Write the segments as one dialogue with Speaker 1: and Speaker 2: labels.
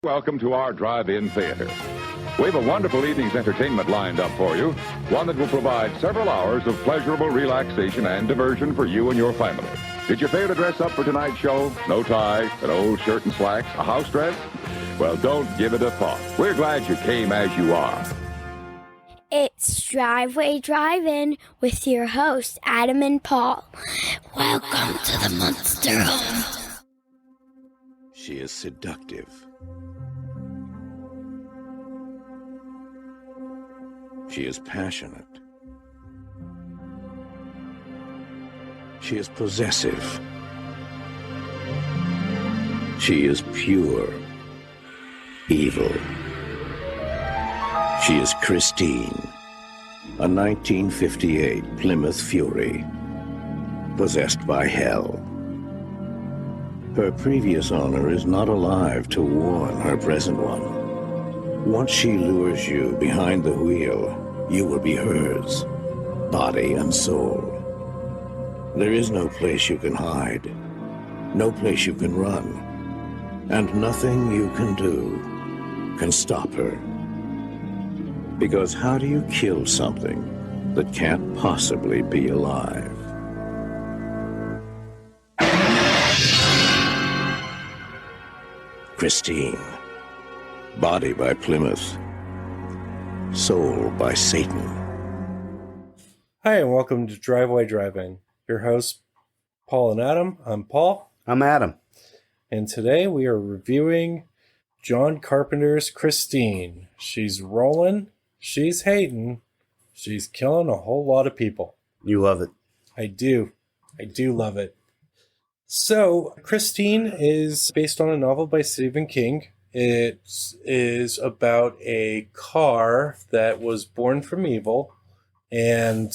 Speaker 1: Welcome to our drive-in theater. We have a wonderful evening's entertainment lined up for you, one that will provide several hours of pleasurable relaxation and diversion for you and your family. Did you fail to dress up for tonight's show? No tie, an old shirt and slacks, a house dress? Well, don't give it a thought. We're glad you came as you are.
Speaker 2: It's Driveway Drive-In with your hosts, Adam and Paul. Welcome to the Monster Home.
Speaker 3: She is seductive. She is passionate. She is possessive. She is pure evil. She is Christine, a 1958 Plymouth Fury, possessed by hell. Her previous owner is not alive to warn her present one. Once she lures you behind the wheel, you will be hers, body and soul. There is no place you can hide, no place you can run, and nothing you can do can stop her. Because how do you kill something that can't possibly be alive? Christine. Body by Plymouth. Soul by Satan.
Speaker 4: Hi, and welcome to Driveway Drive-In. Your hosts, Paul and Adam. I'm Paul.
Speaker 5: I'm Adam.
Speaker 4: And today we are reviewing John Carpenter's Christine. She's rolling, she's hating, she's killing a whole lot of people.
Speaker 5: You love it.
Speaker 4: I do. I do love it. So, Christine is based on a novel by Stephen King. It is about a car that was born from evil and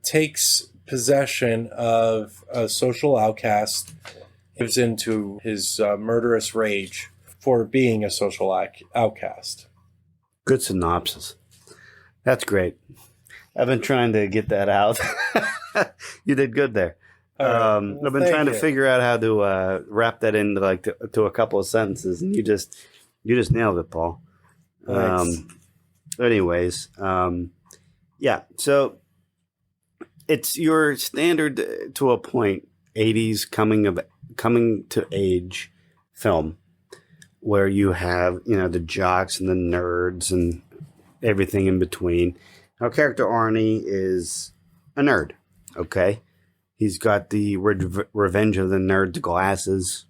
Speaker 4: takes possession of a social outcast, gives into his murderous rage for being a social outcast.
Speaker 5: Good synopsis. That's great. I've been trying to get that out. You did good there.
Speaker 4: Well,
Speaker 5: I've been trying to figure out how to wrap that into to a couple of sentences, and you just nailed it, Paul.
Speaker 4: Nice.
Speaker 5: Anyways, yeah. So it's your standard to a point 80s coming to age film where you have the jocks and the nerds and everything in between. Our character Arnie is a nerd. Okay. He's got the Revenge of the Nerds glasses,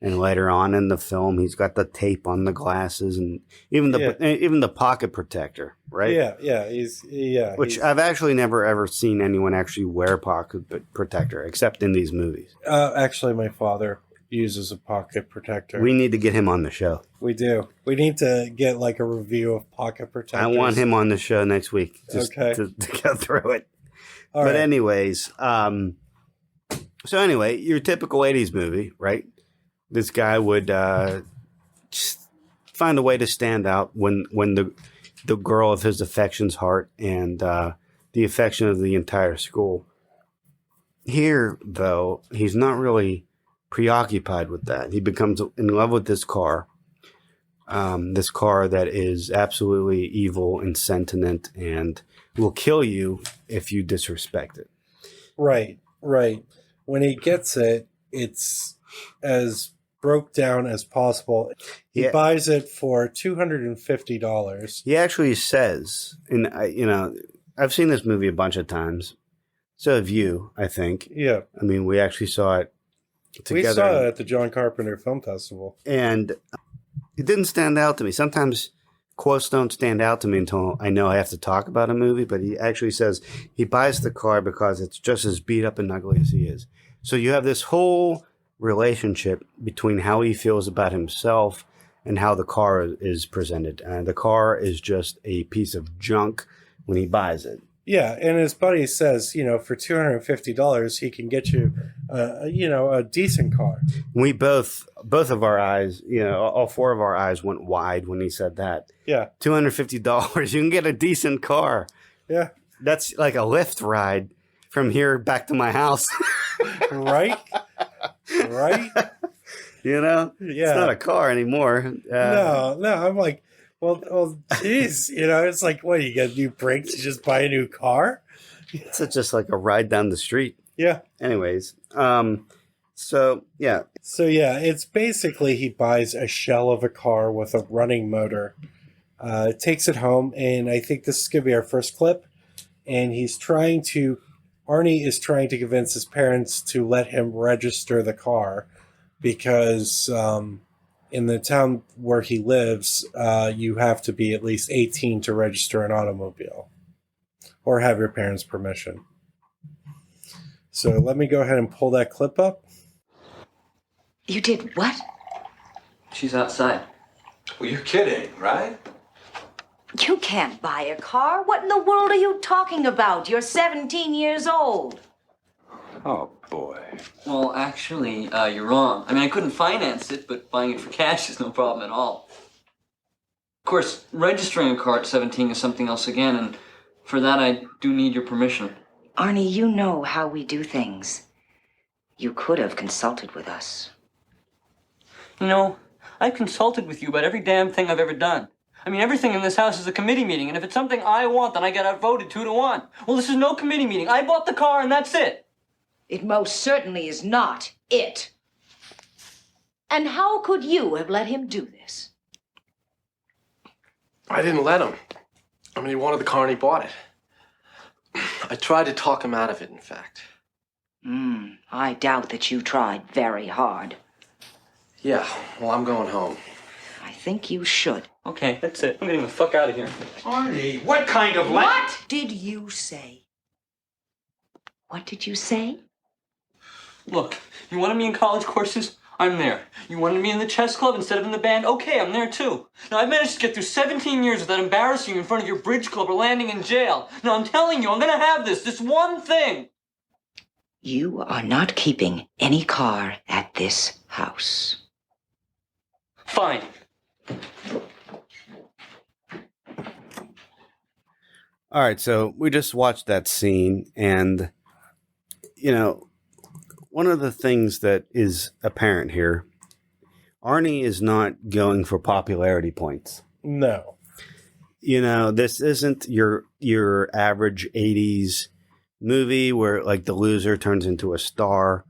Speaker 5: and later on in the film, he's got the tape on the glasses, and even the pocket protector, right?
Speaker 4: Which
Speaker 5: I've actually never ever seen anyone actually wear pocket protector except in these movies.
Speaker 4: Actually, my father uses a pocket protector.
Speaker 5: We need to get him on the show.
Speaker 4: We do. We need to get a review of pocket protectors.
Speaker 5: I want him on the show next week.
Speaker 4: Okay.
Speaker 5: To go through it.
Speaker 4: All
Speaker 5: but
Speaker 4: right.
Speaker 5: anyways, so anyway, your typical 80s movie, right? This guy would just find a way to stand out when the girl of his affection's heart and the affection of the entire school. Here, though, he's not really preoccupied with that. He becomes in love with this car that is absolutely evil and sentient and will kill you if you disrespect it.
Speaker 4: Right. When he gets it, it's as broke down as possible. He buys it for $250.
Speaker 5: He actually says, and I've seen this movie a bunch of times. So have you, I think.
Speaker 4: Yeah.
Speaker 5: I mean, we actually saw it together.
Speaker 4: We saw it at the John Carpenter Film Festival.
Speaker 5: And it didn't stand out to me. Sometimes quotes don't stand out to me until I know I have to talk about a movie, but he actually says he buys the car because it's just as beat up and ugly as he is. So you have this whole relationship between how he feels about himself and how the car is presented. And the car is just a piece of junk when he buys it.
Speaker 4: Yeah, and his buddy says, for $250, he can get you, a decent car.
Speaker 5: We both of our eyes, all four of our eyes went wide when he said that.
Speaker 4: Yeah.
Speaker 5: $250, you can get a decent car.
Speaker 4: Yeah.
Speaker 5: That's like a Lyft ride from here back to my house.
Speaker 4: Right?
Speaker 5: You know,
Speaker 4: Yeah.
Speaker 5: it's not a car anymore.
Speaker 4: No, I'm like, well, geez, it's like, what, you get new brakes, you just buy a new car?
Speaker 5: It's just like a ride down the street.
Speaker 4: Yeah.
Speaker 5: Anyways, so yeah.
Speaker 4: So yeah, it's basically he buys a shell of a car with a running motor, takes it home, and I think this is going to be our first clip. And Arnie is trying to convince his parents to let him register the car because in the town where he lives, you have to be at least 18 to register an automobile or have your parents' permission. So let me go ahead and pull that clip up.
Speaker 6: You did what?
Speaker 7: She's outside.
Speaker 8: Well, you're kidding, right?
Speaker 6: You can't buy a car. What in the world are you talking about? You're 17 years old.
Speaker 8: Oh, boy.
Speaker 7: Well, actually, you're wrong. I mean, I couldn't finance it, but buying it for cash is no problem at all. Of course, registering a car at 17 is something else again, and for that I do need your permission.
Speaker 6: Arnie, you know how we do things. You could have consulted with us.
Speaker 7: You know, I've consulted with you about every damn thing I've ever done. I mean, everything in this house is a committee meeting, and if it's something I want, then I get outvoted 2-1. Well, this is no committee meeting. I bought the car, and that's it.
Speaker 6: It most certainly is not it. And how could you have let him do this?
Speaker 9: I didn't let him. I mean, he wanted the car and he bought it. I tried to talk him out of it, in fact.
Speaker 6: I doubt that you tried very hard.
Speaker 9: Yeah, well, I'm going home.
Speaker 6: I think you should.
Speaker 7: Okay, that's it. I'm getting the fuck out of here.
Speaker 8: Arnie, what kind of
Speaker 6: What did you say? What did you say?
Speaker 7: Look, you wanted me in college courses? I'm there. You wanted me in the chess club instead of in the band? Okay, I'm there too. Now, I've managed to get through 17 years without embarrassing you in front of your bridge club or landing in jail. Now, I'm telling you, I'm gonna have this one thing.
Speaker 6: You are not keeping any car at this house.
Speaker 7: Fine.
Speaker 5: All right, so we just watched that scene, and one of the things that is apparent here, Arnie is not going for popularity points.
Speaker 4: No.
Speaker 5: This isn't your average 80s movie where like the loser turns into a star.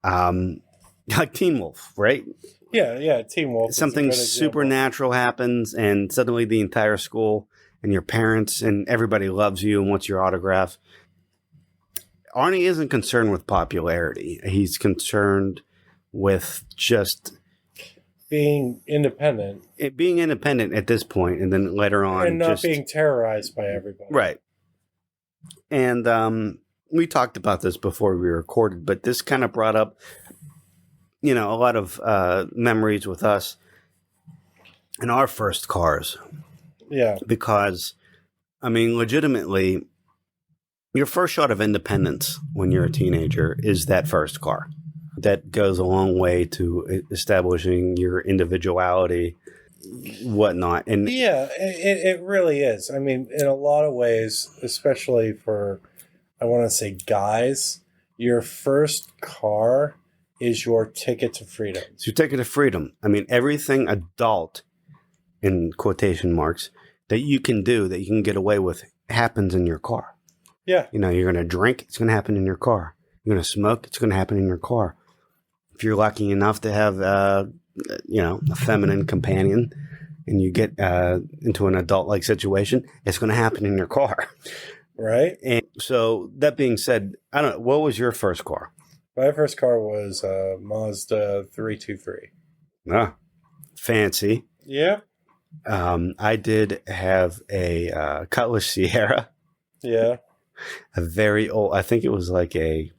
Speaker 5: Like Teen Wolf, right?
Speaker 4: Yeah, Teen Wolf.
Speaker 5: Something supernatural happens and suddenly the entire school and your parents and everybody loves you and wants your autograph. Arnie isn't concerned with popularity. He's concerned with just
Speaker 4: being independent.
Speaker 5: Being independent at this point, and then later on,
Speaker 4: and not being terrorized by everybody.
Speaker 5: Right. And we talked about this before we recorded, but this kind of brought up, a lot of memories with us in our first cars.
Speaker 4: Yeah.
Speaker 5: Because, legitimately, your first shot of independence when you're a teenager is that first car. That goes a long way to establishing your individuality, whatnot. And
Speaker 4: yeah, it really is. I mean, in a lot of ways, especially for, I want to say guys, your first car is your ticket to freedom.
Speaker 5: It's your ticket to freedom. Everything adult, in quotation marks, that you can do, that you can get away with, happens in your car.
Speaker 4: Yeah.
Speaker 5: You're going to drink, it's going to happen in your car. You're going to smoke, it's going to happen in your car. If you're lucky enough to have, a feminine companion and you get into an adult-like situation, it's going to happen in your car.
Speaker 4: Right.
Speaker 5: And so that being said, I don't know, what was your first car?
Speaker 4: My first car was a Mazda 323.
Speaker 5: Ah, fancy.
Speaker 4: Yeah.
Speaker 5: I did have a Cutlass Sierra.
Speaker 4: Yeah.
Speaker 5: A very old, I think it was like a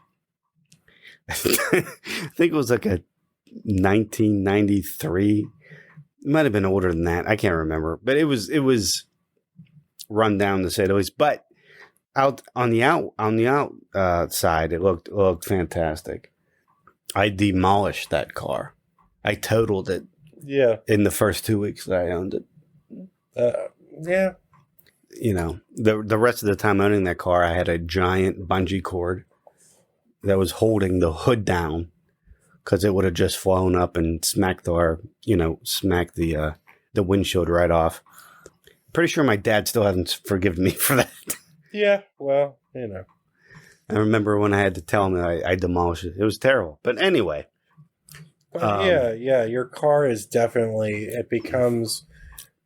Speaker 5: 1993. It might have been older than that. I can't remember, but it was run down to say the least. But out on the outside, it looked fantastic. I demolished that car. I totaled it.
Speaker 4: Yeah.
Speaker 5: In the first 2 weeks that I owned it.
Speaker 4: Yeah.
Speaker 5: The rest of the time owning that car, I had a giant bungee cord that was holding the hood down because it would have just flown up and smacked the windshield right off. Pretty sure my dad still hasn't forgiven me for that.
Speaker 4: Yeah, well,
Speaker 5: I remember when I had to tell him that I demolished it. It was terrible. But anyway.
Speaker 4: Yeah, your car is definitely, it becomes,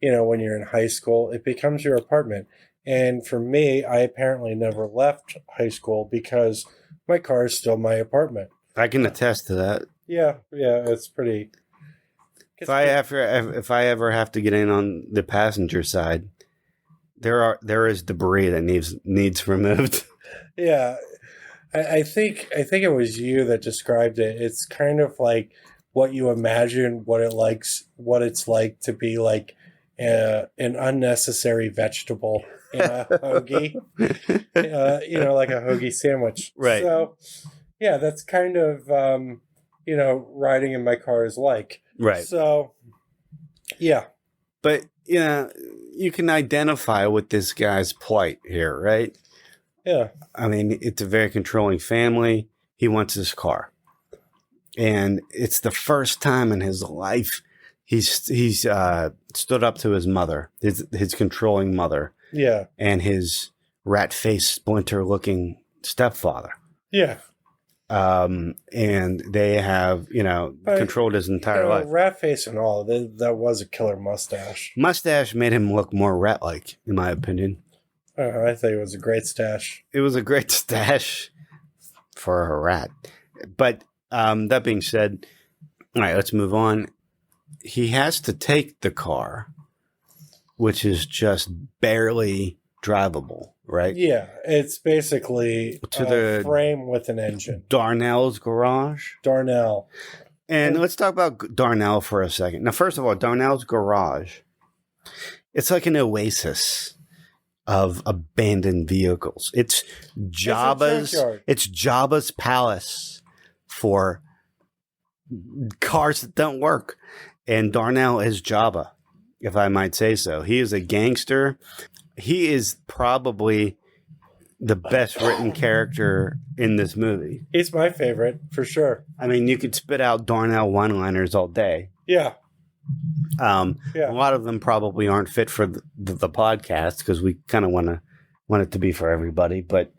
Speaker 4: when you're in high school, it becomes your apartment. And for me, I apparently never left high school because my car is still my apartment.
Speaker 5: I can attest to that.
Speaker 4: Yeah, it's pretty.
Speaker 5: If I ever have to get in on the passenger side, there is debris that needs removed.
Speaker 4: Yeah, I think it was you that described it. It's kind of like what you imagine what it's like to be like an unnecessary vegetable in a hoagie, like a hoagie sandwich.
Speaker 5: Right.
Speaker 4: So, yeah, that's kind of riding in my car is like.
Speaker 5: Right.
Speaker 4: So, yeah.
Speaker 5: But you can identify with this guy's plight here, right?
Speaker 4: Yeah.
Speaker 5: I mean, it's a very controlling family. He wants his car. And it's the first time in his life he's stood up to his mother, his controlling mother.
Speaker 4: Yeah.
Speaker 5: And his rat-faced, splinter-looking stepfather.
Speaker 4: Yeah.
Speaker 5: And they have, controlled his entire life.
Speaker 4: Rat face and all, that was a killer mustache.
Speaker 5: Mustache made him look more rat-like, in my opinion.
Speaker 4: I think it was a great stash.
Speaker 5: It was a great stash for a rat. But that being said, all right, let's move on. He has to take the car, which is just barely drivable, right?
Speaker 4: Yeah, it's basically
Speaker 5: to the
Speaker 4: frame with an engine.
Speaker 5: Darnell's garage.
Speaker 4: Darnell.
Speaker 5: And let's talk about Darnell for a second. Now, first of all, Darnell's garage, it's like an oasis of abandoned vehicles. It's Jabba's palace for cars that don't work. And Darnell is Jabba, if I might say so. He is a gangster. He is probably the best written character in this movie.
Speaker 4: He's my favorite, for sure.
Speaker 5: I mean, you could spit out Darnell one-liners all day.
Speaker 4: Yeah.
Speaker 5: A lot of them probably aren't fit for the podcast because we kind of want it to be for everybody. But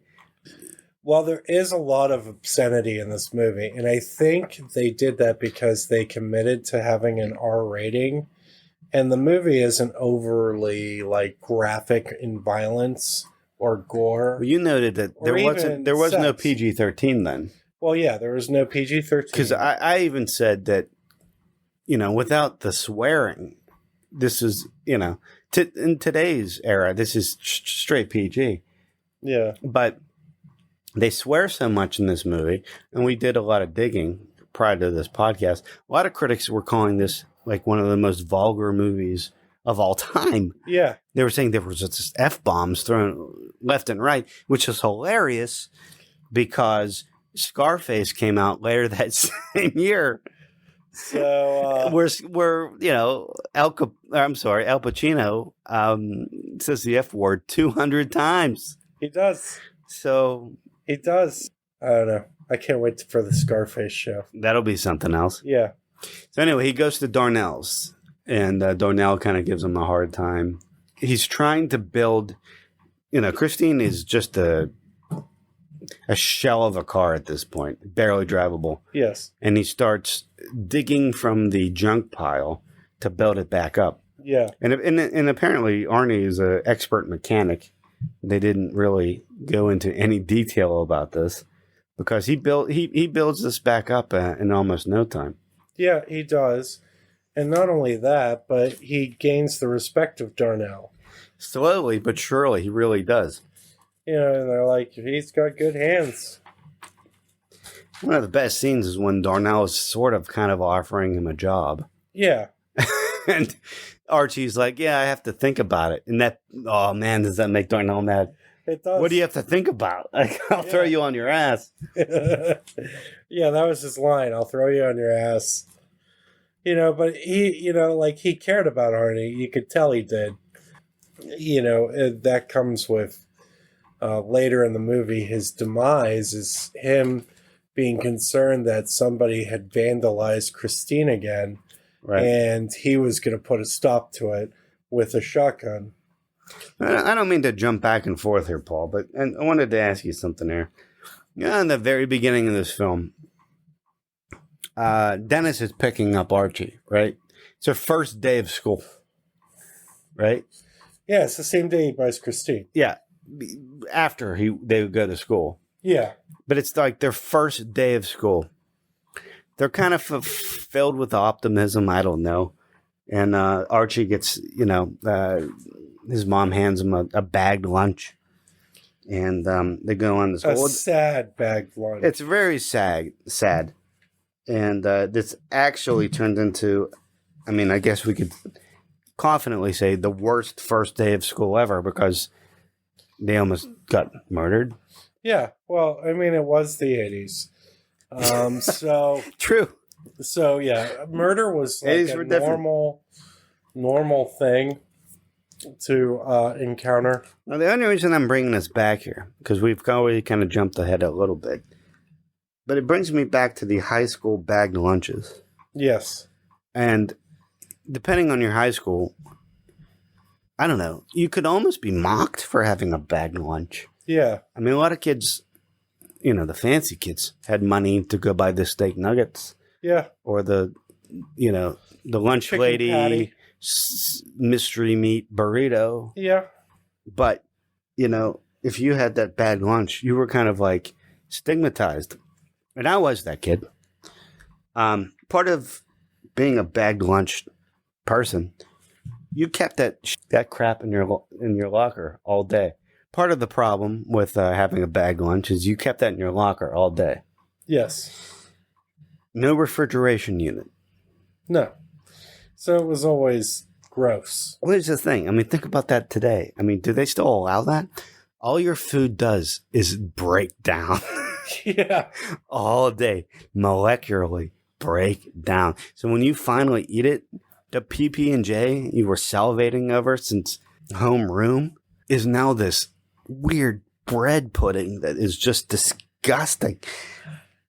Speaker 4: well, there is a lot of obscenity in this movie, and I think they did that because they committed to having an R rating, and the movie isn't overly like graphic in violence or gore.
Speaker 5: Well, you noted that there was no PG-13 then. Well,
Speaker 4: yeah, there was no PG-13
Speaker 5: because I even said that. Without the swearing, this is, in today's era, this is straight PG.
Speaker 4: Yeah.
Speaker 5: But they swear so much in this movie, and we did a lot of digging prior to this podcast. A lot of critics were calling this like one of the most vulgar movies of all time.
Speaker 4: Yeah.
Speaker 5: They were saying there was just F-bombs thrown left and right, which is hilarious because Scarface came out later that same year.
Speaker 4: So
Speaker 5: Al Pacino says the F word 200 times.
Speaker 4: He does.
Speaker 5: So
Speaker 4: he does. I don't know. I can't wait for the Scarface show.
Speaker 5: That'll be something else.
Speaker 4: Yeah.
Speaker 5: So anyway, he goes to Darnell's, and Darnell kind of gives him a hard time. He's trying to build. Christine is just a shell of a car at this point, barely drivable.
Speaker 4: Yes.
Speaker 5: And he starts digging from the junk pile to build it back up.
Speaker 4: Yeah.
Speaker 5: And apparently Arnie is an expert mechanic. They didn't really go into any detail about this because he builds this back up in almost no time.
Speaker 4: Yeah, he does. And not only that, but he gains the respect of Darnell.
Speaker 5: Slowly but surely, he really does.
Speaker 4: And they're like, he's got good hands.
Speaker 5: One of the best scenes is when Darnell is sort of kind of offering him a job.
Speaker 4: Yeah.
Speaker 5: And Archie's like, yeah, I have to think about it. And that, oh man, does that make Darnell mad?
Speaker 4: It does.
Speaker 5: What do you have to think about? I'll throw you on your ass.
Speaker 4: Yeah, that was his line. I'll throw you on your ass. But he, he cared about Arnie. You could tell he did. That comes with later in the movie. His demise is him being concerned that somebody had vandalized Christine again,
Speaker 5: Right.
Speaker 4: and he was going to put a stop to it with a shotgun.
Speaker 5: I don't mean to jump back and forth here, Paul, but and I wanted to ask you something there. In the very beginning of this film, Dennis is picking up Archie, right? It's their first day of school, right?
Speaker 4: Yeah, it's the same day he buys Christine.
Speaker 5: Yeah, after they would go to school.
Speaker 4: Yeah.
Speaker 5: But it's like their first day of school. They're kind of filled with optimism. I don't know. And Archie gets, his mom hands him a bagged lunch. And they go on this
Speaker 4: A sad bagged lunch.
Speaker 5: It's very sad. And this actually turned into, I guess we could confidently say the worst first day of school ever because they almost got murdered.
Speaker 4: Yeah, well, it was the 80s. So
Speaker 5: True.
Speaker 4: So yeah, murder was like a normal thing to encounter.
Speaker 5: Now, the only reason I'm bringing this back here, because we've already kind of jumped ahead a little bit, but it brings me back to the high school bagged lunches.
Speaker 4: Yes.
Speaker 5: And depending on your high school, I don't know, you could almost be mocked for having a bagged lunch.
Speaker 4: Yeah.
Speaker 5: A lot of kids, the fancy kids had money to go buy the steak nuggets.
Speaker 4: Yeah.
Speaker 5: Or the lunch
Speaker 4: Chicken
Speaker 5: lady
Speaker 4: patty.
Speaker 5: Mystery meat burrito.
Speaker 4: Yeah.
Speaker 5: But, if you had that bad lunch, you were kind of like stigmatized. And I was that kid. Part of being a bagged lunch person, you kept that crap in your locker all day. Part of the problem with having a bagged lunch is you kept that in your locker all day.
Speaker 4: Yes.
Speaker 5: No refrigeration unit.
Speaker 4: No. So it was always gross.
Speaker 5: What is the thing? Think about that today. Do they still allow that? All your food does is break down.
Speaker 4: Yeah.
Speaker 5: All day. Molecularly break down. So when you finally eat it, the PB&J you were salivating over since homeroom is now this weird bread pudding that is just disgusting.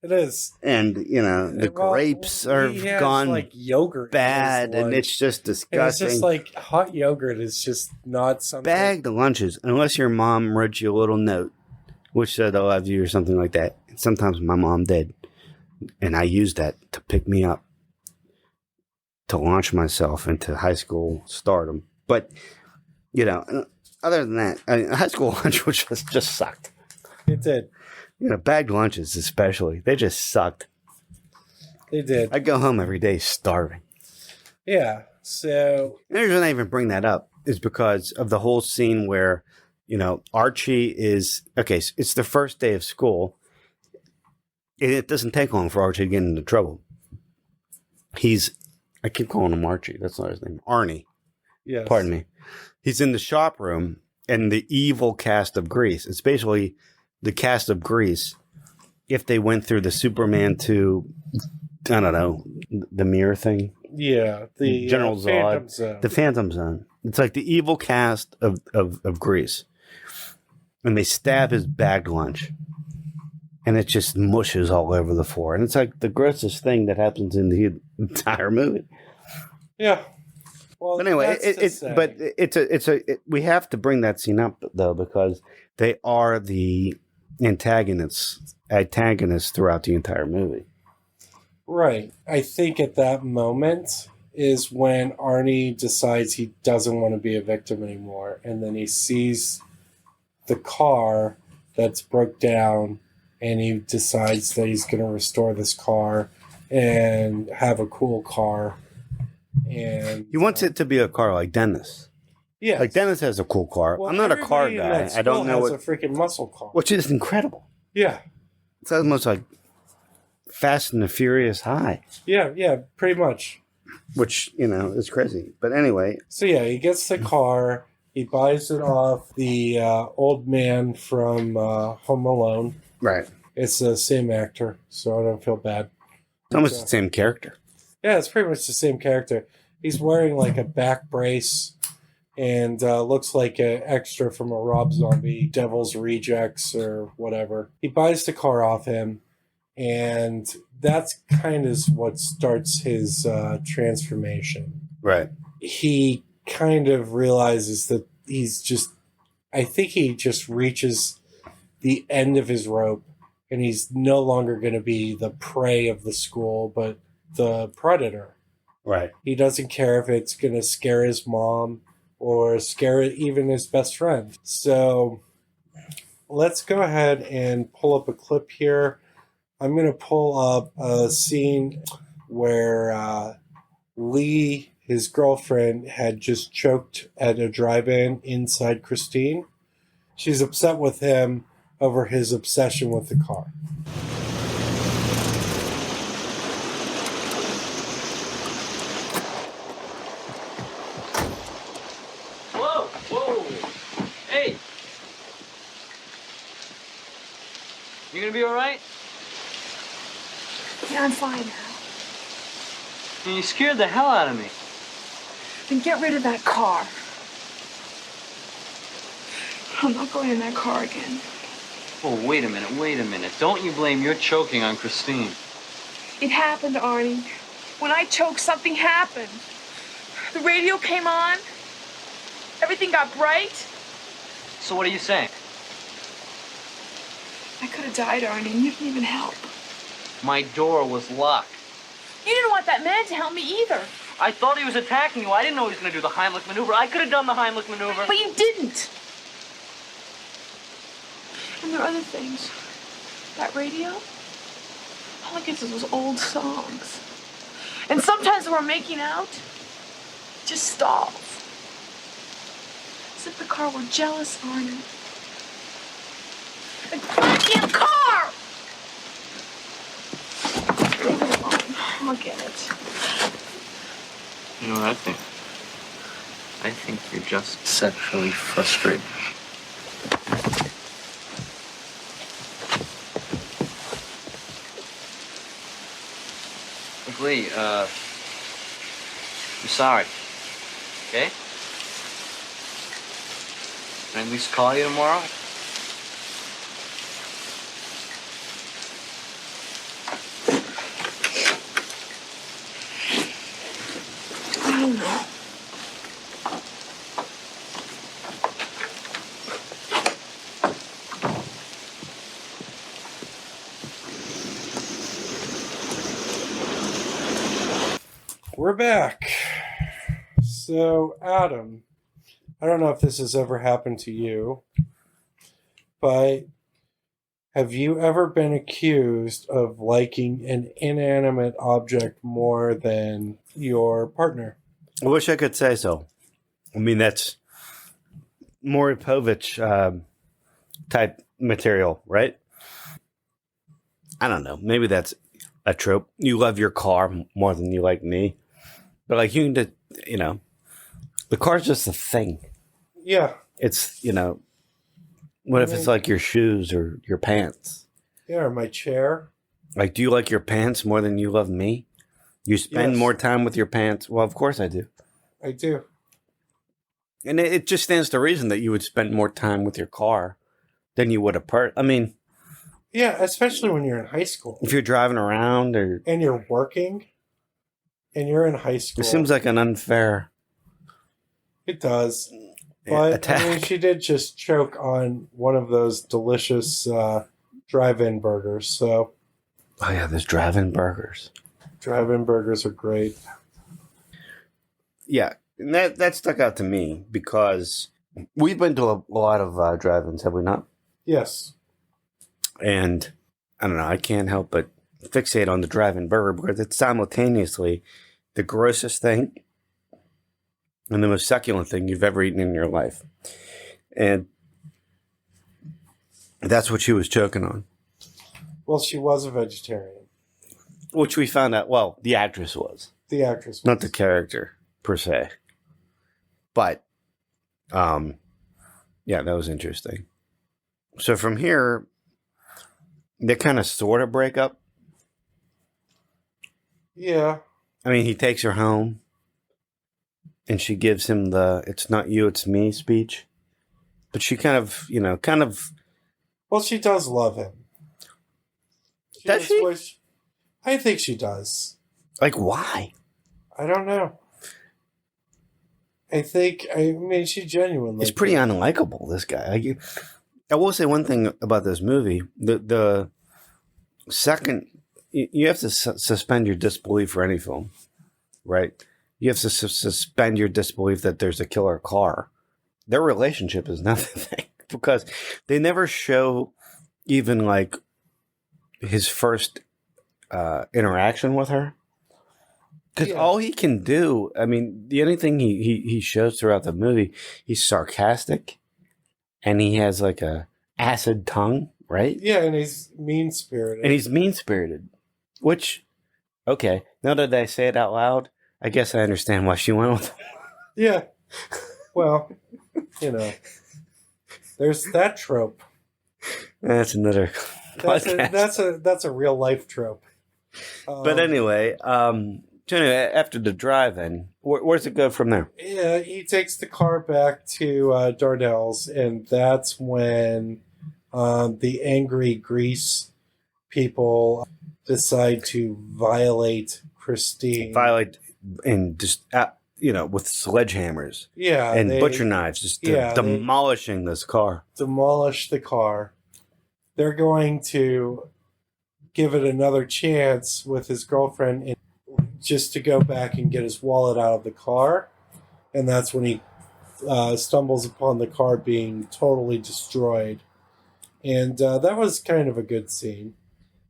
Speaker 4: It is.
Speaker 5: And, the grapes are gone
Speaker 4: like yogurt
Speaker 5: bad, and it's just disgusting.
Speaker 4: It's just like hot yogurt is just not something.
Speaker 5: Bagged lunches, unless your mom wrote you a little note, which said, I love you or something like that. Sometimes my mom did. And I used that to pick me up to launch myself into high school stardom. But, other than that, high school lunch just sucked.
Speaker 4: It did.
Speaker 5: Bagged lunches especially, they just sucked.
Speaker 4: They did.
Speaker 5: I'd go home every day starving.
Speaker 4: Yeah, so...
Speaker 5: And the reason I even bring that up is because of the whole scene where, Archie is... Okay, so it's the first day of school. It doesn't take long for Archie to get into trouble. I keep calling him Archie. That's not his name. Arnie.
Speaker 4: Yes.
Speaker 5: Pardon me. He's in the shop room, and the evil cast of Grease. It's basically the cast of Grease if they went through the Superman to, I don't know, the mirror thing.
Speaker 4: Yeah. The
Speaker 5: General
Speaker 4: Phantom
Speaker 5: Zod.
Speaker 4: Zone.
Speaker 5: The Phantom Zone. It's like the evil cast of Grease. And they stab his bagged lunch. And it just mushes all over the floor. And it's like the grossest thing that happens in the entire movie.
Speaker 4: Yeah. Well,
Speaker 5: but anyway, we have to bring that scene up though, because they are the antagonists throughout the entire movie.
Speaker 4: Right. I think at that moment is when Arnie decides he doesn't want to be a victim anymore. And then he sees the car that's broke down and he decides that he's going to restore this car and have a cool car. And
Speaker 5: he wants it to be a car like Dennis.
Speaker 4: Yeah.
Speaker 5: Like Dennis has a cool car.
Speaker 4: Well,
Speaker 5: I'm not a car
Speaker 4: everybody in
Speaker 5: guy.
Speaker 4: that
Speaker 5: I don't know
Speaker 4: has
Speaker 5: what.
Speaker 4: a freaking muscle car.
Speaker 5: Which is incredible.
Speaker 4: Yeah.
Speaker 5: It's almost like Fast and the Furious High.
Speaker 4: Yeah, pretty much.
Speaker 5: Which, is crazy. But anyway.
Speaker 4: So yeah, he gets the car. He buys it off the old man from Home Alone.
Speaker 5: Right.
Speaker 4: It's the same actor, so I don't feel bad.
Speaker 5: It's almost the same character.
Speaker 4: Yeah, it's pretty much the same character. He's wearing like a back brace and looks like an extra from a Rob Zombie Devil's Rejects or whatever. He buys the car off him, And that's kind of what starts his transformation.
Speaker 5: Right.
Speaker 4: He kind of realizes that I think he just reaches the end of his rope, and he's no longer going to be the prey of the school, but the predator.
Speaker 5: Right.
Speaker 4: He doesn't care if it's going to scare his mom or scare even his best friend. So let's go ahead and pull up a clip here. I'm going to pull up a scene where Lee, his girlfriend, had just choked at a drive-in inside Christine. She's upset with him over his obsession with the car.
Speaker 7: Whoa, whoa. Hey. You gonna be all right?
Speaker 10: Yeah, I'm fine now.
Speaker 7: You scared the hell out of me.
Speaker 10: Then get rid of that car. I'm not going in that car again.
Speaker 7: Oh, wait a minute. Don't you blame your choking on Christine.
Speaker 10: It happened, Arnie. When I choked, something happened. The radio came on. Everything got bright.
Speaker 7: So what are you saying?
Speaker 10: I could have died, Arnie, and you didn't even help.
Speaker 7: My door was locked.
Speaker 10: You didn't want that man to help me either.
Speaker 7: I thought he was attacking you. I didn't know he was going to do the Heimlich maneuver. I could have done the Heimlich maneuver.
Speaker 10: But you didn't. And there are other things. That radio, all it gives us was old songs. And sometimes when we're making out, it just stalls. As if the car were jealous, Arnie. The goddamn car! Leave it alone. I'll get it.
Speaker 7: You know what I think? I think you're just sexually frustrated. Look, Lee, I'm sorry. Okay? Can I at least call you tomorrow?
Speaker 10: I don't know.
Speaker 4: We're back. So, Adam, I don't know if this has ever happened to you, but have you ever been accused of liking an inanimate object more than your partner?
Speaker 5: I wish I could say so. I mean, that's Maury Povich type material, right? I don't know. Maybe that's a trope. You love your car more than you like me. But like you can, you know, the car's just a thing.
Speaker 4: Yeah.
Speaker 5: It's, you know, what if it's like your shoes or your pants?
Speaker 4: Yeah, or my chair.
Speaker 5: Like, do you like your pants more than you love me? You spend more time with your pants? Well, of course I do.
Speaker 4: I do.
Speaker 5: And it just stands to reason that you would spend more time with your car than you would a part. I mean,
Speaker 4: yeah, especially when you're in high school.
Speaker 5: If you're driving around or...
Speaker 4: And you're working and you're in high school.
Speaker 5: It seems like an unfair...
Speaker 4: It does. But
Speaker 5: attack.
Speaker 4: I mean, she did just choke on one of those delicious drive-in burgers. So,
Speaker 5: oh yeah, there's drive-in burgers.
Speaker 4: Drive-in burgers are great.
Speaker 5: Yeah, and that stuck out to me because we've been to a lot of drive-ins, have we not?
Speaker 4: Yes.
Speaker 5: And I don't know, I can't help but fixate on the drive-in burger because it's simultaneously the grossest thing and the most succulent thing you've ever eaten in your life. And that's what she was choking on.
Speaker 4: Well, she was a vegetarian.
Speaker 5: Which we found out, well, the actress was.
Speaker 4: The actress was.
Speaker 5: Not the character, per se. But, yeah, that was interesting. So from here, they kind of sort of break up.
Speaker 4: Yeah.
Speaker 5: I mean, he takes her home. And she gives him the "it's not you, it's me" speech. But she kind of...
Speaker 4: Well, she does love him.
Speaker 5: Does she?
Speaker 4: I think she does.
Speaker 5: Like, why?
Speaker 4: I don't know. I mean, she genuinely.
Speaker 5: He's pretty unlikable, this guy. I will say one thing about this movie. The second, you have to suspend your disbelief for any film, right? You have to suspend your disbelief that there's a killer car. Their relationship is nothing because they never show even like his first interaction with her. Because all he can do, I mean, the only thing he shows throughout the movie, he's sarcastic, and he has like a acid tongue, right?
Speaker 4: Yeah, and he's mean-spirited.
Speaker 5: Which, okay, now that I say it out loud, I guess I understand why she went with him.
Speaker 4: Yeah. Well, there's that trope.
Speaker 5: That's another podcast.
Speaker 4: That's a real life trope.
Speaker 5: But anyway, after the drive-in, where's it go from there?
Speaker 4: Yeah, he takes the car back to Darnell's, and that's when the angry Grease people decide to violate Christine.
Speaker 5: And just, with sledgehammers.
Speaker 4: Yeah.
Speaker 5: And butcher knives, just demolishing this car.
Speaker 4: Demolish the car. They're going to give it another chance with his girlfriend and just to go back and get his wallet out of the car. And that's when he stumbles upon the car being totally destroyed. And that was kind of a good scene.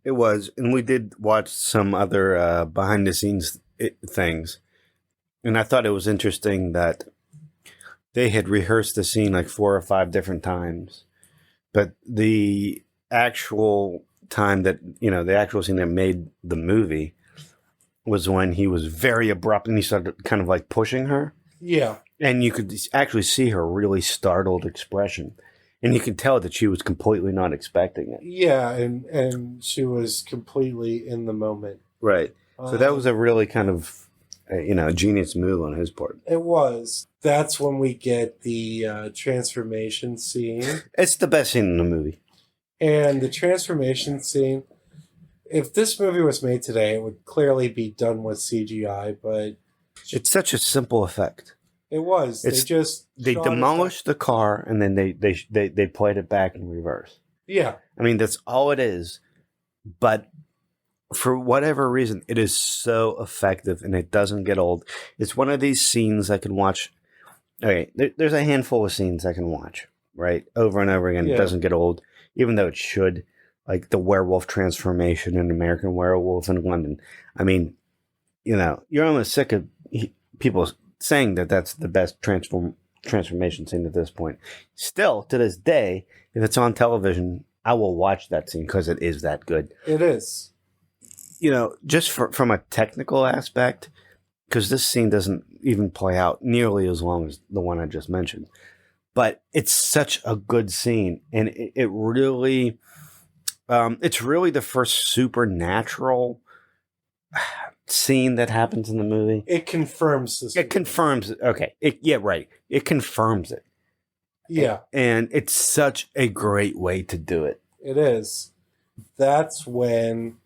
Speaker 5: It was. And we did watch some other behind-the-scenes things. And I thought it was interesting that they had rehearsed the scene like 4 or 5 different times. But the actual time that, the actual scene that made the movie was when he was very abrupt and he started kind of like pushing her.
Speaker 4: Yeah.
Speaker 5: And you could actually see her really startled expression. And you could tell that she was completely not expecting it.
Speaker 4: Yeah, and she was completely in the moment.
Speaker 5: Right. So that was a really kind of, genius move on his part.
Speaker 4: It was. That's when we get the transformation scene.
Speaker 5: It's the best scene in the movie.
Speaker 4: And the transformation scene, if this movie was made today, it would clearly be done with CGI, but...
Speaker 5: It's such a simple effect.
Speaker 4: It was.
Speaker 5: They demolished the car and then they played it back in reverse.
Speaker 4: Yeah.
Speaker 5: I mean, that's all it is. But for whatever reason, it is so effective and it doesn't get old. It's one of these scenes I can watch. Okay, there's a handful of scenes I can watch, right? Over and over again. Yeah. It doesn't get old, even though it should. Like the werewolf transformation in American Werewolf in London. I mean, you're almost sick of people saying that that's the best transformation scene at this point. Still, to this day, if it's on television, I will watch that scene because it is that good.
Speaker 4: It is.
Speaker 5: Just from a technical aspect, because this scene doesn't even play out nearly as long as the one I just mentioned. But it's such a good scene, and it really... it's really the first supernatural scene that happens in the movie.
Speaker 4: It confirms this.
Speaker 5: It confirms it. Okay. Right. It confirms it.
Speaker 4: Yeah.
Speaker 5: And it's such a great way to do it.
Speaker 4: It is. That's when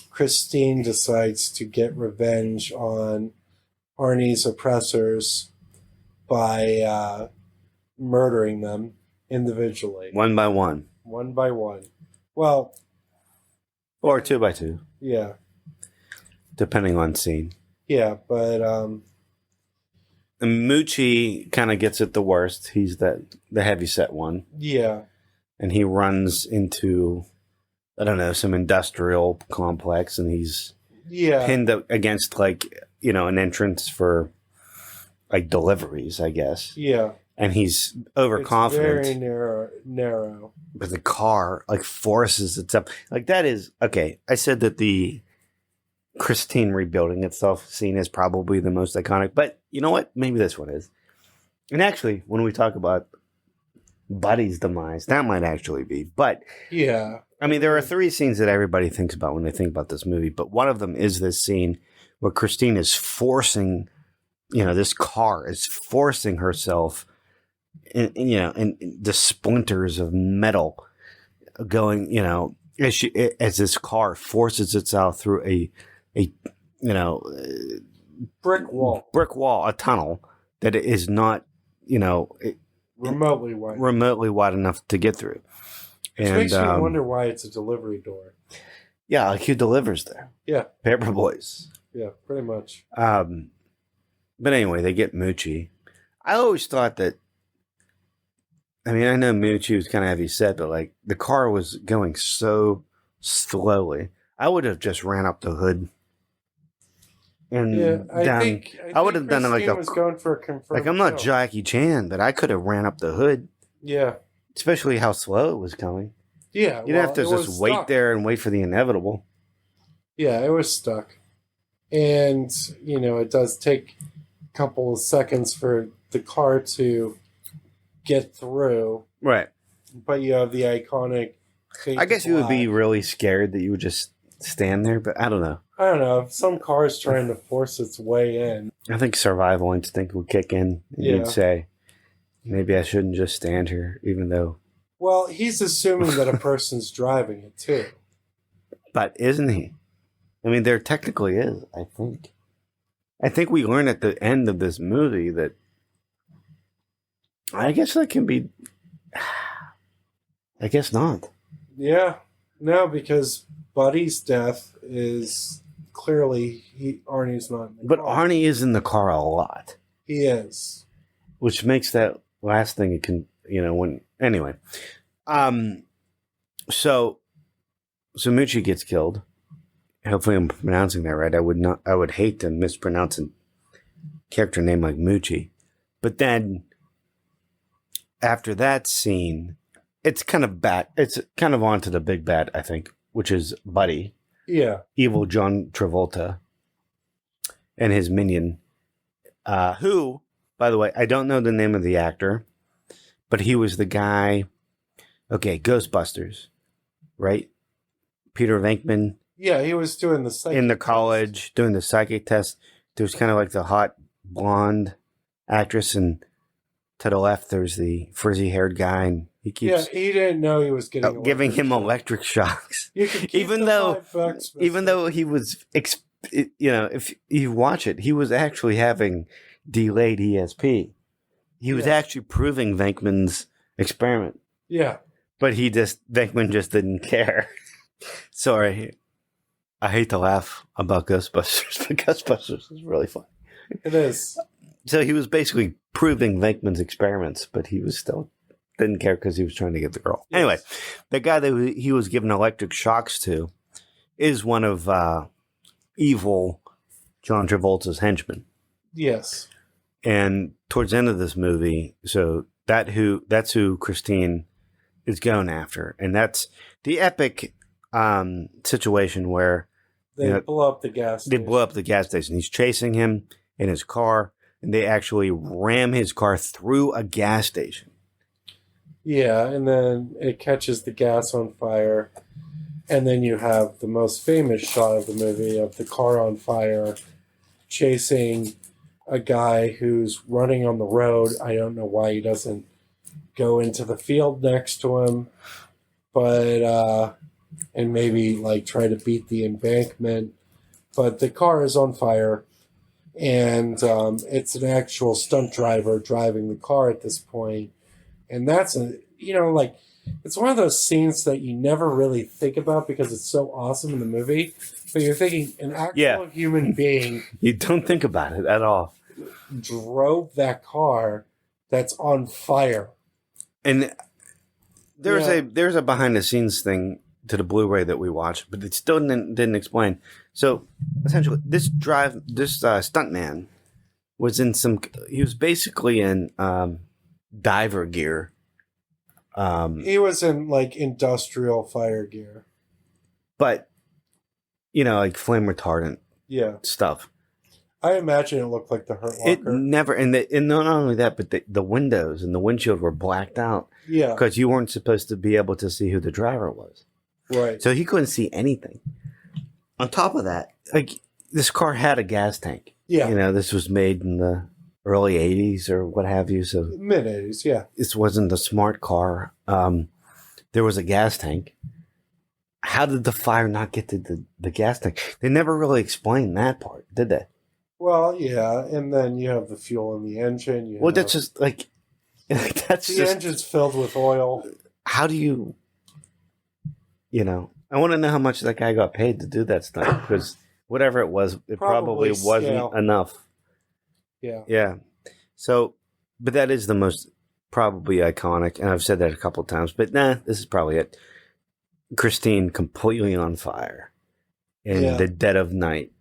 Speaker 4: Christine decides to get revenge on Arnie's oppressors by murdering them individually.
Speaker 5: One by one.
Speaker 4: One by one. Well...
Speaker 5: Or 2 by 2.
Speaker 4: Yeah.
Speaker 5: Depending on scene.
Speaker 4: Yeah, but...
Speaker 5: Moochie kind of gets it the worst. He's the heavyset one.
Speaker 4: Yeah.
Speaker 5: And he runs into, I don't know, some industrial complex, and he's pinned against, an entrance for, deliveries, I guess.
Speaker 4: Yeah.
Speaker 5: And he's overconfident.
Speaker 4: It's very narrow.
Speaker 5: But the car, forces itself. That is... Okay, I said that the Christine rebuilding itself scene is probably the most iconic. But you know what? Maybe this one is. And actually, when we talk about Buddy's demise, that might actually be. But...
Speaker 4: Yeah.
Speaker 5: I mean, there are 3 scenes that everybody thinks about when they think about this movie. But one of them is this scene where Christine is forcing... this car is forcing herself... And the splinters of metal going, as this car forces itself through a
Speaker 4: Brick wall,
Speaker 5: a tunnel that is not,
Speaker 4: remotely
Speaker 5: wide enough to get through.
Speaker 4: Which makes me wonder why it's a delivery door.
Speaker 5: Yeah, like who delivers there?
Speaker 4: Yeah.
Speaker 5: Paper boys.
Speaker 4: Yeah, pretty much.
Speaker 5: But anyway, they get Moochie. I always thought that, I know Moochie was kind of heavy set, but like the car was going so slowly. I would have just ran up the hood. And I would have done it like
Speaker 4: was going for a confirmed
Speaker 5: like I'm not
Speaker 4: kill.
Speaker 5: Jackie Chan, but I could have ran up the hood.
Speaker 4: Yeah.
Speaker 5: Especially how slow it was going.
Speaker 4: Yeah.
Speaker 5: You'd have to just wait there and wait for the inevitable.
Speaker 4: Yeah, it was stuck. And, it does take a couple of seconds for the car to get through.
Speaker 5: Right.
Speaker 4: But you have the iconic fade
Speaker 5: I guess
Speaker 4: to
Speaker 5: you would
Speaker 4: black.
Speaker 5: be really scared that you would just stand there, but I don't know.
Speaker 4: I don't know. If some car is trying to force its way in.
Speaker 5: I think survival instinct would kick in. And you'd say, maybe I shouldn't just stand here, even though.
Speaker 4: Well, he's assuming that a person's driving it, too.
Speaker 5: But isn't he? There technically is, I think. I think we learn at the end of this movie that I guess that can be. I guess not.
Speaker 4: Yeah. No, because Buddy's death is clearly Arnie's not in the
Speaker 5: But
Speaker 4: car.
Speaker 5: Arnie is in the car a lot.
Speaker 4: He is.
Speaker 5: Which makes that last thing it can, when. Anyway. So Moochie gets killed. Hopefully I'm pronouncing that right. I would hate to mispronounce a character name like Moochie. But then after that scene, it's kind of bad. It's kind of on to the big bad, I think, which is Buddy.
Speaker 4: Yeah.
Speaker 5: Evil John Travolta and his minion, who, by the way, I don't know the name of the actor, but he was the guy. Okay, Ghostbusters, right? Peter Venkman.
Speaker 4: Yeah, he was doing the psychic
Speaker 5: in the college, doing the psychic test. There's kind of like the hot blonde actress, and to the left there's the frizzy-haired guy, and he keeps
Speaker 4: he didn't know he was getting
Speaker 5: giving him electric shocks.
Speaker 4: You can keep
Speaker 5: even
Speaker 4: the
Speaker 5: though he was, if you watch it, he was actually having delayed ESP. He was actually proving Venkman's experiment.
Speaker 4: Yeah.
Speaker 5: But Venkman just didn't care. Sorry. I hate to laugh about Ghostbusters, but Ghostbusters is really fun.
Speaker 4: It is.
Speaker 5: So he was basically proving Venkman's experiments, but he was still didn't care because he was trying to get the girl. Yes. Anyway, the guy that he was giving electric shocks to is one of evil John Travolta's henchmen.
Speaker 4: Yes.
Speaker 5: And towards the end of this movie, so that's who Christine is going after, and that's the epic situation where
Speaker 4: they blow up the gas station.
Speaker 5: They blow up the gas station. He's chasing him in his car, and they actually ram his car through a gas station.
Speaker 4: Yeah, and then it catches the gas on fire, and then you have the most famous shot of the movie of the car on fire chasing a guy who's running on the road. I don't know why he doesn't go into the field next to him, but and maybe like try to beat the embankment. But the car is on fire, and it's an actual stunt driver driving the car at this point. And that's it's one of those scenes that you never really think about because it's so awesome in the movie. But you're thinking an actual human being.
Speaker 5: You don't think about it at all.
Speaker 4: Drove that car that's on fire.
Speaker 5: And there's a behind the scenes thing to the Blu-ray that we watched, but it still didn't explain. So essentially, this stuntman was in he was basically in diver gear.
Speaker 4: He was in like industrial fire gear,
Speaker 5: but like flame retardant stuff.
Speaker 4: I imagine it looked like the Hurt Locker.
Speaker 5: It never, and not only that, but the windows and the windshield were blacked out.
Speaker 4: Yeah,
Speaker 5: because you weren't supposed to be able to see who the driver was.
Speaker 4: Right.
Speaker 5: So he couldn't see anything. On top of that, like this car had a gas tank.
Speaker 4: Yeah.
Speaker 5: This was made in the early 80s or what have you. So
Speaker 4: mid 80s, yeah.
Speaker 5: This wasn't a smart car. There was a gas tank. how did the fire not get to the gas tank? They never really explained that part, did they?
Speaker 4: Well, yeah, and then you have the fuel in the engine.
Speaker 5: Well, that's just like that's
Speaker 4: the
Speaker 5: just
Speaker 4: engine's filled with oil.
Speaker 5: How do you? I want to know how much that guy got paid to do that stuff because whatever it was, it probably wasn't enough.
Speaker 4: Yeah.
Speaker 5: Yeah. So, but that is the most probably iconic, and I've said that a couple of times, but this is probably it. Christine completely on fire in the dead of night,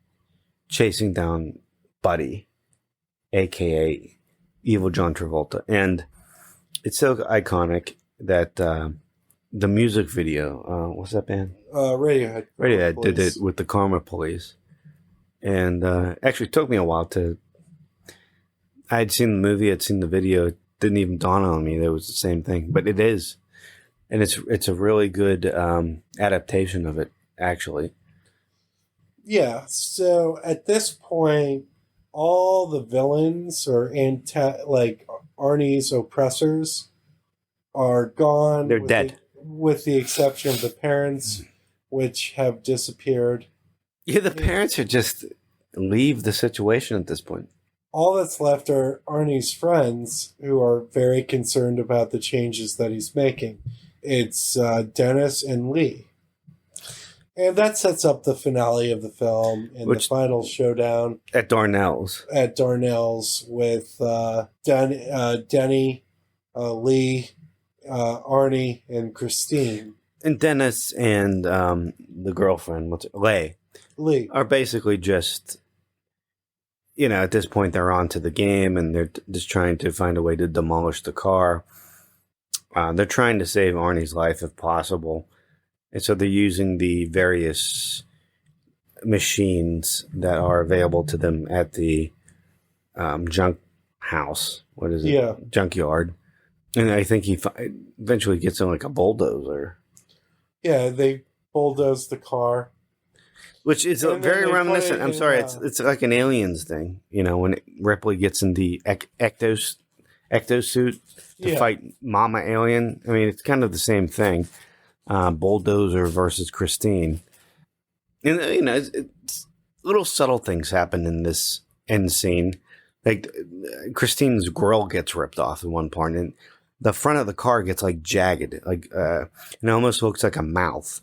Speaker 5: chasing down Buddy, aka Evil John Travolta, and it's so iconic that the music video, what's that band?
Speaker 4: Radiohead.
Speaker 5: Radiohead did it with the Karma Police, and actually took me a while to. I had seen the movie, I'd seen the video. It didn't even dawn on me that it was the same thing, but it is, and it's a really good adaptation of it, actually. Yeah.
Speaker 4: So at this point, all the villains or like Arnie's oppressors are gone.
Speaker 5: They're dead.
Speaker 4: With the exception of the parents, which have disappeared.
Speaker 5: Yeah, the parents are just leave the situation at this point.
Speaker 4: All that's left are Arnie's friends, who are very concerned about the changes that he's making. It's Dennis and Lee. And that sets up the finale of the film and the final showdown.
Speaker 5: At Darnell's.
Speaker 4: At Darnell's with Denny, Lee, Arnie, and Christine.
Speaker 5: And Dennis and the girlfriend, Lee, are basically just, at this point they're on to the game and they're just trying to find a way to demolish the car. They're trying to save Arnie's life if possible. And so they're using the various machines that are available to them at the junk house. What is it?
Speaker 4: Yeah.
Speaker 5: Junkyard. And I think he eventually gets in like a bulldozer.
Speaker 4: Yeah, they bulldoze the car.
Speaker 5: Which is very reminiscent. I'm sorry, it's like an Aliens thing. When Ripley gets in the ecto suit to fight Mama Alien. I mean, it's kind of the same thing. Bulldozer versus Christine. And, it's little subtle things happen in this end scene. Like, Christine's grill gets ripped off in one part, and the front of the car gets, like, jagged. Like, it almost looks like a mouth.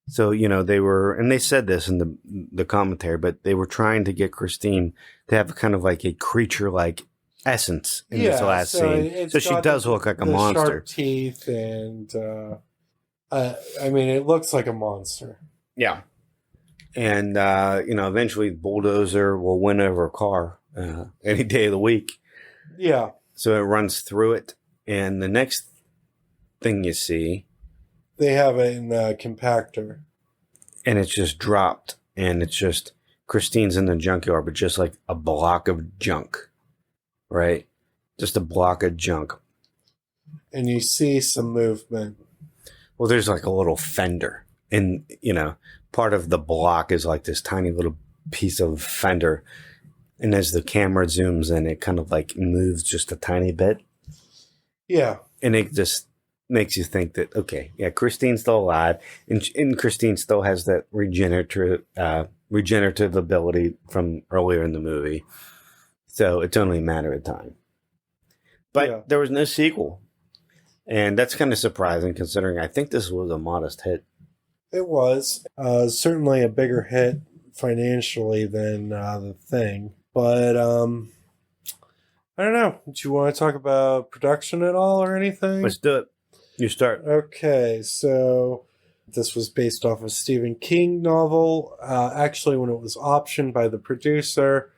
Speaker 5: So, they were, and they said this in the commentary, but they were trying to get Christine to have kind of like a creature-like essence in this last scene. So she does look like a monster.
Speaker 4: Sharp teeth and... it looks like a monster.
Speaker 5: Yeah. And, eventually Bulldozer will win over a car any day of the week.
Speaker 4: Yeah.
Speaker 5: So it runs through it. And the next thing you see...
Speaker 4: They have it in the compactor.
Speaker 5: And it's just dropped. And it's just... Christine's in the junkyard, but just like a block of junk. Right? Just a block of junk.
Speaker 4: And you see some movement.
Speaker 5: Well, there's like a little fender, and part of the block is like this tiny little piece of fender, and as the camera zooms in, it kind of like moves just a tiny bit.
Speaker 4: Yeah,
Speaker 5: and it just makes you think that Christine's still alive, and Christine still has that regenerative ability from earlier in the movie, so it's only a matter of time. But there was no sequel. And that's kind of surprising considering I think this was a modest hit.
Speaker 4: It was. Certainly a bigger hit financially than The Thing. But I don't know. Do you want to talk about production at all or anything?
Speaker 5: Let's do it. You start.
Speaker 4: Okay, so this was based off a Stephen King novel. Actually, when it was optioned by the producer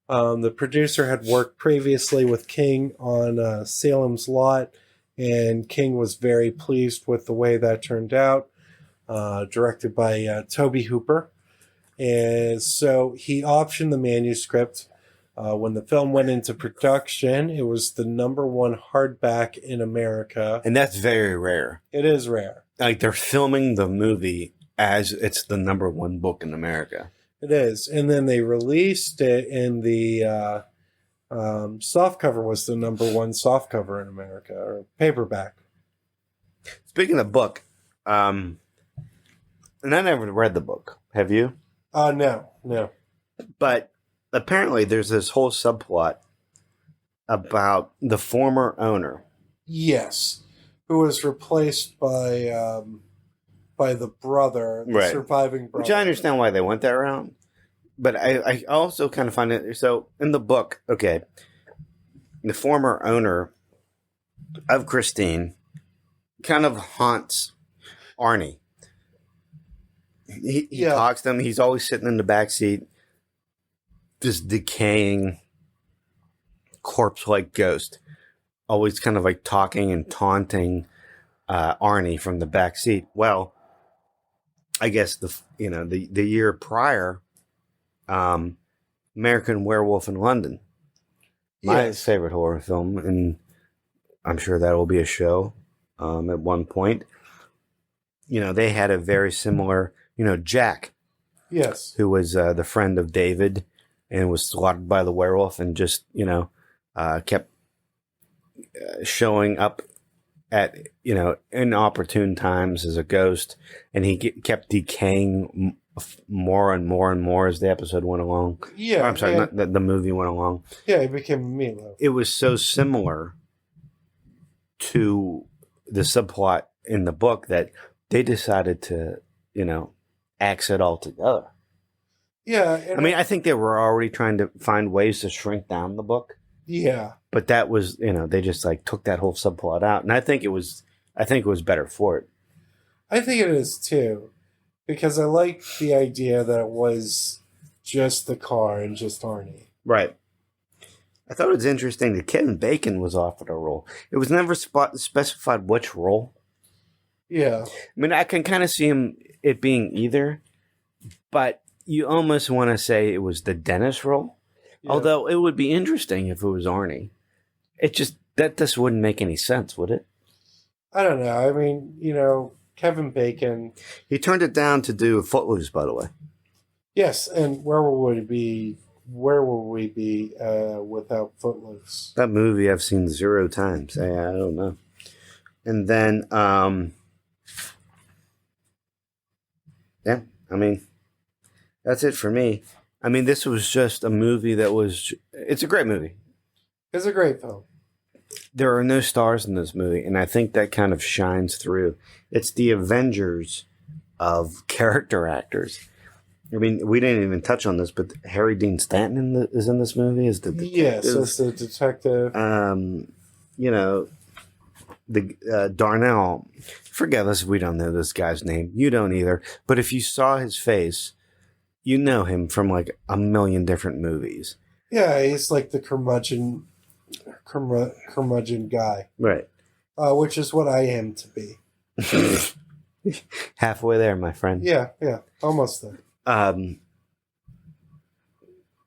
Speaker 4: had worked previously with King on Salem's Lot. And King was very pleased with the way that turned out, directed by Toby Hooper. And so he optioned the manuscript. When the film went into production, it was the #1 hardback in America.
Speaker 5: And that's very rare.
Speaker 4: It is rare.
Speaker 5: Like they're filming the movie as it's the #1 book in America.
Speaker 4: It is. And then they released it in the... softcover was the #1 softcover in America, or paperback.
Speaker 5: Speaking of book, and I never read the book. Have you?
Speaker 4: No.
Speaker 5: But apparently there's this whole subplot about the former owner.
Speaker 4: Yes. Who was replaced by the brother, the
Speaker 5: Right.
Speaker 4: surviving brother.
Speaker 5: Which I understand why they went that route. But I also kind of find it... So, in the book, okay, the former owner of Christine kind of haunts Arnie. He talks to him. He's always sitting in the back seat. This decaying, corpse-like ghost. Always kind of like talking and taunting Arnie from the back seat. Well, I guess the year prior, American Werewolf in London, my favorite horror film, and I'm sure that will be a show at one point. They had a very similar, Jack,
Speaker 4: yes,
Speaker 5: who was the friend of David and was slaughtered by the werewolf, and just kept showing up at inopportune times as a ghost, and he kept decaying more and more and more as the episode went along.
Speaker 4: Yeah,
Speaker 5: I'm sorry, not the movie went along.
Speaker 4: Yeah, he became a meatloaf.
Speaker 5: It was so similar to the subplot in the book that they decided to, axe it all together.
Speaker 4: Yeah,
Speaker 5: I think they were already trying to find ways to shrink down the book.
Speaker 4: Yeah.
Speaker 5: But that was, they just like took that whole subplot out, and I think it was better for it.
Speaker 4: I think it is too, because I like the idea that it was just the car and just Arnie.
Speaker 5: Right. I thought it was interesting that Kevin Bacon was offered a role. It was never specified which role.
Speaker 4: Yeah.
Speaker 5: I can kind of see it being either, but you almost want to say it was the dentist role. Yeah. Although it would be interesting if it was Arnie. That just wouldn't make any sense, would it?
Speaker 4: I don't know. Kevin Bacon.
Speaker 5: He turned it down to do Footloose, by the way.
Speaker 4: Yes, and where will we be without Footloose?
Speaker 5: That movie I've seen 0 times. I don't know. And then, that's it for me. This was just a movie it's a great movie.
Speaker 4: It's a great film.
Speaker 5: There are no stars in this movie, and I think that kind of shines through. It's the Avengers of character actors. We didn't even touch on this, but Harry Dean Stanton is in this movie as the detective.
Speaker 4: Yes, as the detective.
Speaker 5: Darnell. Forget us, we don't know this guy's name. You don't either. But if you saw his face, you know him from like a million different movies.
Speaker 4: Yeah, he's like the curmudgeon guy.
Speaker 5: Right.
Speaker 4: Which is what I am to be.
Speaker 5: Halfway there, my friend.
Speaker 4: Yeah, almost there.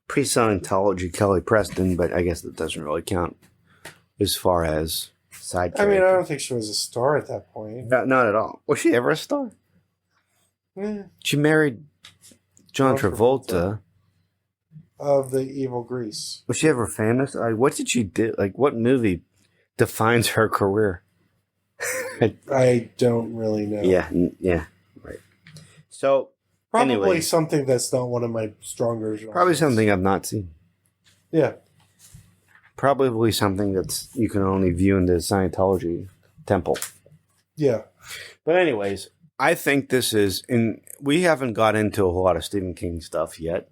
Speaker 5: Pre-Scientology Kelly Preston, but I guess that doesn't really count as far as side character.
Speaker 4: I don't think she was a star at that point.
Speaker 5: Not at all. Was she ever a star?
Speaker 4: Yeah.
Speaker 5: She married John Travolta.
Speaker 4: Of the Evil Grease.
Speaker 5: Was she ever famous? What did she do? Like, what movie defines her career?
Speaker 4: I don't really know.
Speaker 5: Yeah, right. So,
Speaker 4: probably
Speaker 5: anyway,
Speaker 4: something that's not one of my stronger genres.
Speaker 5: Probably something I've not seen.
Speaker 4: Yeah.
Speaker 5: Probably something that's you can only view in the Scientology temple.
Speaker 4: Yeah.
Speaker 5: But anyways, I think this is, and we haven't got into a lot of Stephen King stuff yet.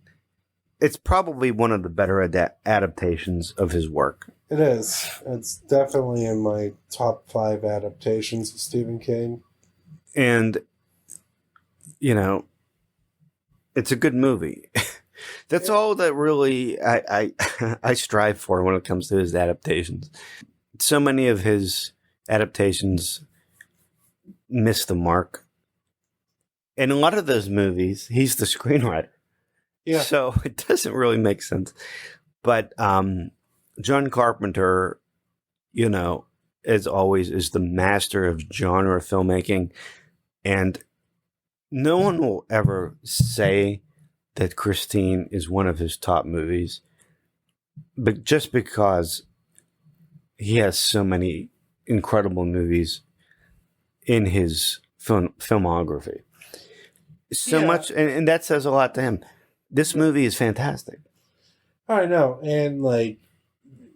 Speaker 5: It's probably one of the better adaptations of his work.
Speaker 4: It is. It's definitely in my top 5 adaptations of Stephen King.
Speaker 5: And, it's a good movie. That's all that really I strive for when it comes to his adaptations. So many of his adaptations miss the mark. In a lot of those movies, he's the screenwriter.
Speaker 4: Yeah.
Speaker 5: So it doesn't really make sense. But John Carpenter, as always, is the master of genre filmmaking. And no one will ever say that Christine is one of his top movies, but just because he has so many incredible movies in his filmography. so
Speaker 4: Yeah.
Speaker 5: much, and that says a lot to him. This movie is fantastic.
Speaker 4: I know, and like,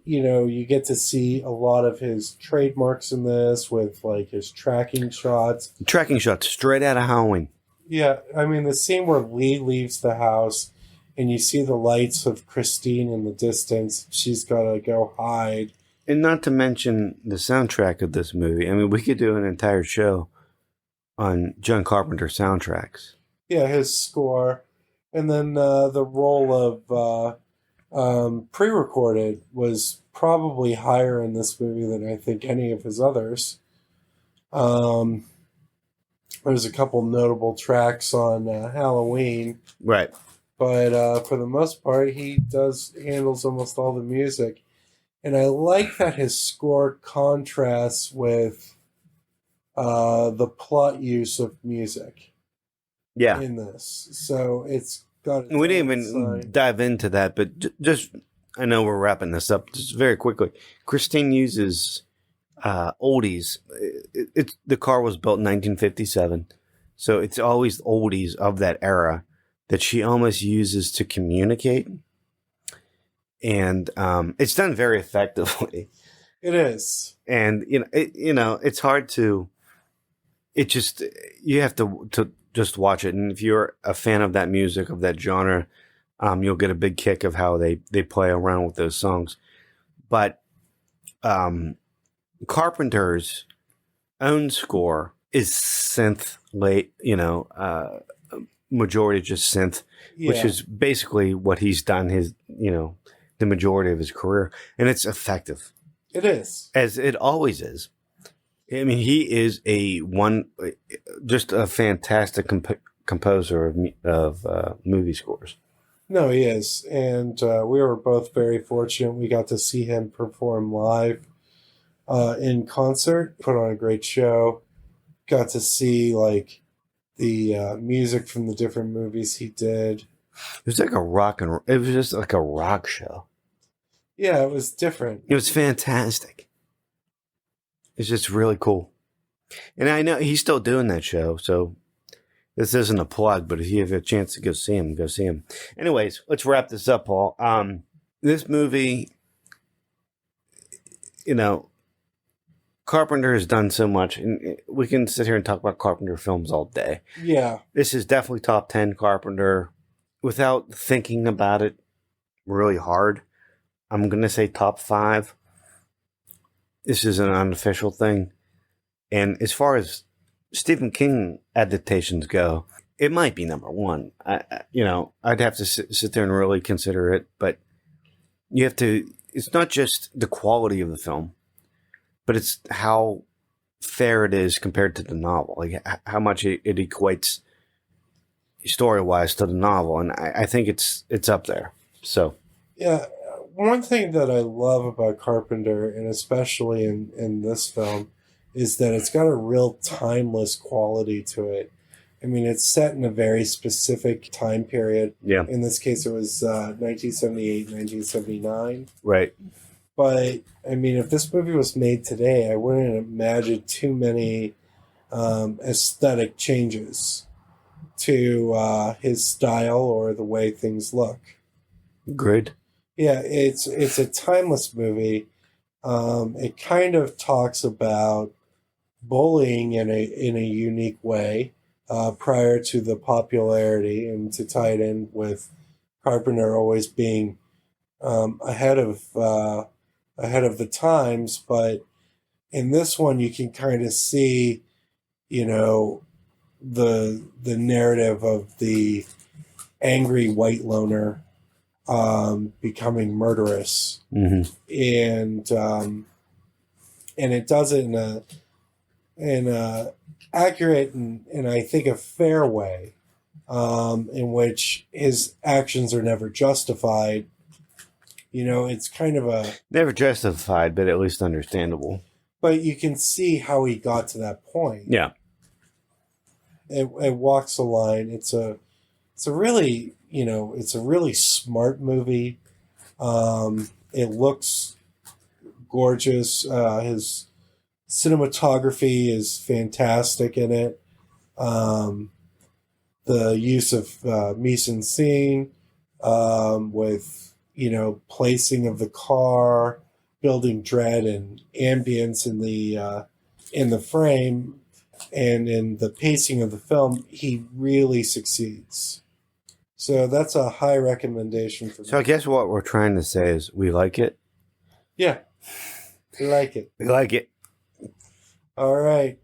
Speaker 4: you get to see a lot of his trademarks in this with like his tracking shots.
Speaker 5: Tracking shots straight out of Halloween.
Speaker 4: Yeah, I mean the scene where Lee leaves the house and you see the lights of Christine in the distance. She's got to go hide.
Speaker 5: And not to mention the soundtrack of this movie. I mean, we could do an entire show on John Carpenter soundtracks.
Speaker 4: Yeah, his score. And then the role of pre-recorded was probably higher in this movie than I think any of his others. There's a couple notable tracks on Halloween.
Speaker 5: Right.
Speaker 4: But for the most part, he handles almost all the music. And I like that his score contrasts with the plot use of music in this. So it's got...
Speaker 5: We didn't even dive into that, but just, I know we're wrapping this up just very quickly. Christine uses oldies. The car was built in 1957, so it's always oldies of that era that she almost uses to communicate. And it's done very effectively.
Speaker 4: It is.
Speaker 5: And it's hard to. It just, you have to just watch it, and if you're a fan of that music, of that genre, you'll get a big kick of how they play around with those songs. But Carpenter's own score is synth majority just synth, which is basically what he's done the majority of his career, and it's effective.
Speaker 4: It is, as
Speaker 5: it always is. I mean, he is just a fantastic composer of movie scores.
Speaker 4: No, he is, and we were both very fortunate. We got to see him perform live in concert. Put on a great show. Got to see like the music from the different movies he did.
Speaker 5: It was like it was just like a rock show.
Speaker 4: Yeah, it was different.
Speaker 5: It was fantastic. It's just really cool. And I know he's still doing that show, so this isn't a plug, but if you have a chance to go see him, go see him. Anyways, let's wrap this up, Paul. This movie, Carpenter has done so much, and we can sit here and talk about Carpenter films all day.
Speaker 4: Yeah.
Speaker 5: This is definitely top 10 Carpenter. Without thinking about it really hard, I'm going to say top 5. This is an unofficial thing. And as far as Stephen King adaptations go, it might be number 1. I'd have to sit there and really consider it, but you have to, it's not just the quality of the film, but it's how fair it is compared to the novel, like how much it equates story-wise to the novel, and I think it's up there. So,
Speaker 4: yeah, one thing that I love about Carpenter, and especially in this film, is that it's got a real timeless quality to it. I mean, it's set in a very specific time period.
Speaker 5: Yeah.
Speaker 4: In this case, it was 1978, 1979.
Speaker 5: Right.
Speaker 4: But, I mean, if this movie was made today, I wouldn't imagine too many aesthetic changes to his style or the way things look.
Speaker 5: Great.
Speaker 4: Yeah, it's a timeless movie. It kind of talks about bullying in a unique way prior to the popularity, and to tie it in with Carpenter always being ahead of the times. But in this one, you can kind of see, the narrative of the angry white loner becoming murderous,
Speaker 5: mm-hmm.
Speaker 4: and it does it in a accurate and I think a fair way, in which his actions are never justified. It's kind of a
Speaker 5: never justified, but at least understandable.
Speaker 4: But you can see how he got to that point.
Speaker 5: Yeah.
Speaker 4: It walks a line. It's a really smart movie. It looks gorgeous. His cinematography is fantastic in it. the use of mise en scene, with, placing of the car, building dread and ambience in the frame and in the pacing of the film, he really succeeds. So that's a high recommendation for me.
Speaker 5: So I guess what we're trying to say is we like it.
Speaker 4: Yeah, we like it.
Speaker 5: We like it.
Speaker 4: All right.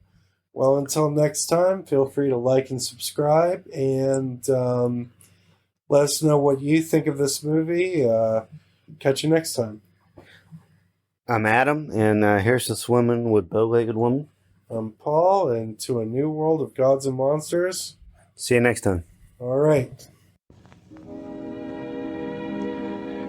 Speaker 4: Well, until next time, feel free to like and subscribe, and let us know what you think of this movie. Catch you next time.
Speaker 5: I'm Adam, and here's to swimming with bow-legged woman.
Speaker 4: I'm Paul, and to a new world of gods and monsters.
Speaker 5: See you next time.
Speaker 4: All right.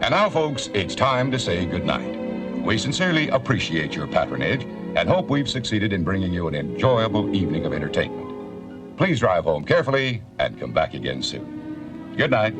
Speaker 1: And now, folks, it's time to say goodnight. We sincerely appreciate your patronage and hope we've succeeded in bringing you an enjoyable evening of entertainment. Please drive home carefully and come back again soon. Good night.